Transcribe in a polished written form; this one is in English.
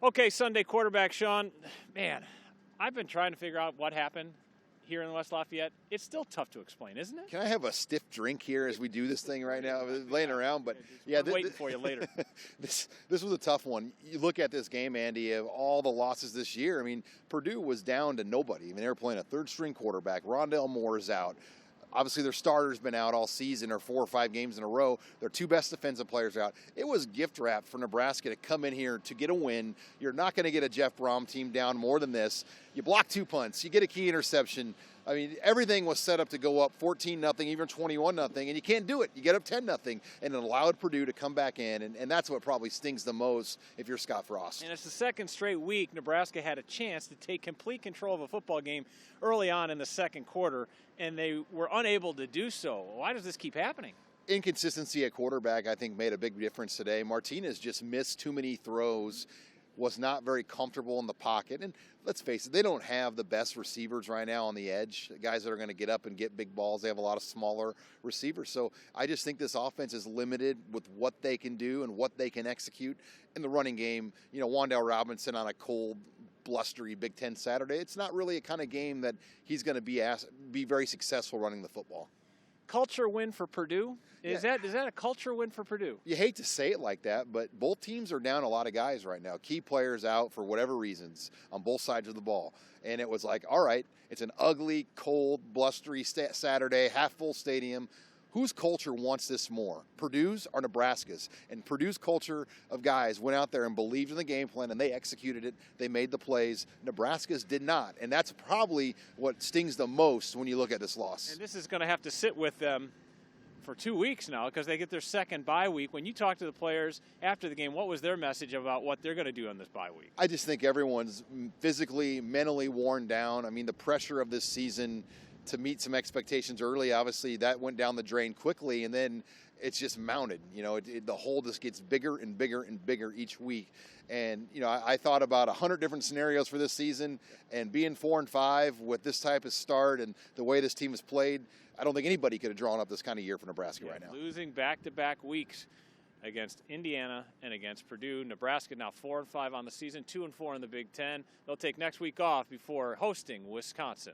Okay, Sunday quarterback, Sean. Man, I've been trying to figure out what happened here in West Lafayette. It's still tough to explain, isn't it? Can I have a stiff drink here as we do this thing right now? Laying around, but yeah, waiting for you later. This was a tough one. You look at this game, Andy, of all the losses this year. I mean, Purdue was down to nobody. I mean, they were playing a third-string quarterback. Rondell Moore's out. Obviously, their starter's been out all season, or 4 or 5 games in a row. Their 2 best defensive players are out. It was gift wrap for Nebraska to come in here to get a win. You're not going to get a Jeff Brom team down more than this. You block 2 punts. You get a key interception. I mean, everything was set up to go up 14-0, even 21-0, and you can't do it. You get up 10-0, and it allowed Purdue to come back in, and that's what probably stings the most if you're Scott Frost. And it's the second straight week Nebraska had a chance to take complete control of a football game early on in the second quarter, and they were unable to do so. Why does this keep happening? Inconsistency at quarterback, I think, made a big difference today. Martinez just missed too many throws, was not very comfortable in the pocket. And let's face it, they don't have the best receivers right now on the edge, guys that are going to get up and get big balls. They have a lot of smaller receivers. So I just think this offense is limited with what they can do and what they can execute in the running game. You know, Wan'Dale Robinson on a cold, blustery Big Ten Saturday, it's not really a kind of game that he's going to be very successful running the football. Culture win for Purdue? Is that a culture win for Purdue? You hate to say it like that, but both teams are down a lot of guys right now. Key players out for whatever reasons on both sides of the ball. And it was like, all right, it's an ugly, cold, blustery Saturday, half-full stadium. Whose culture wants this more, Purdue's or Nebraska's? And Purdue's culture of guys went out there and believed in the game plan, and they executed it. They made the plays. Nebraska's did not, and that's probably what stings the most when you look at this loss. And this is going to have to sit with them for 2 weeks now because they get their second bye week. When you talk to the players after the game, what was their message about what they're going to do on this bye week? I just think everyone's physically, mentally worn down. I mean, the pressure of this season to meet some expectations early, obviously that went down the drain quickly, and then it's just mounted. You know, the hole just gets bigger and bigger and bigger each week. And, you know, I thought about 100 different scenarios for this season, and being 4-5 with this type of start and the way this team has played, I don't think anybody could have drawn up this kind of year for Nebraska right now. Losing back-to-back weeks against Indiana and against Purdue. Nebraska now 4-5 on the season, 2-4 in the Big Ten. They'll take next week off before hosting Wisconsin.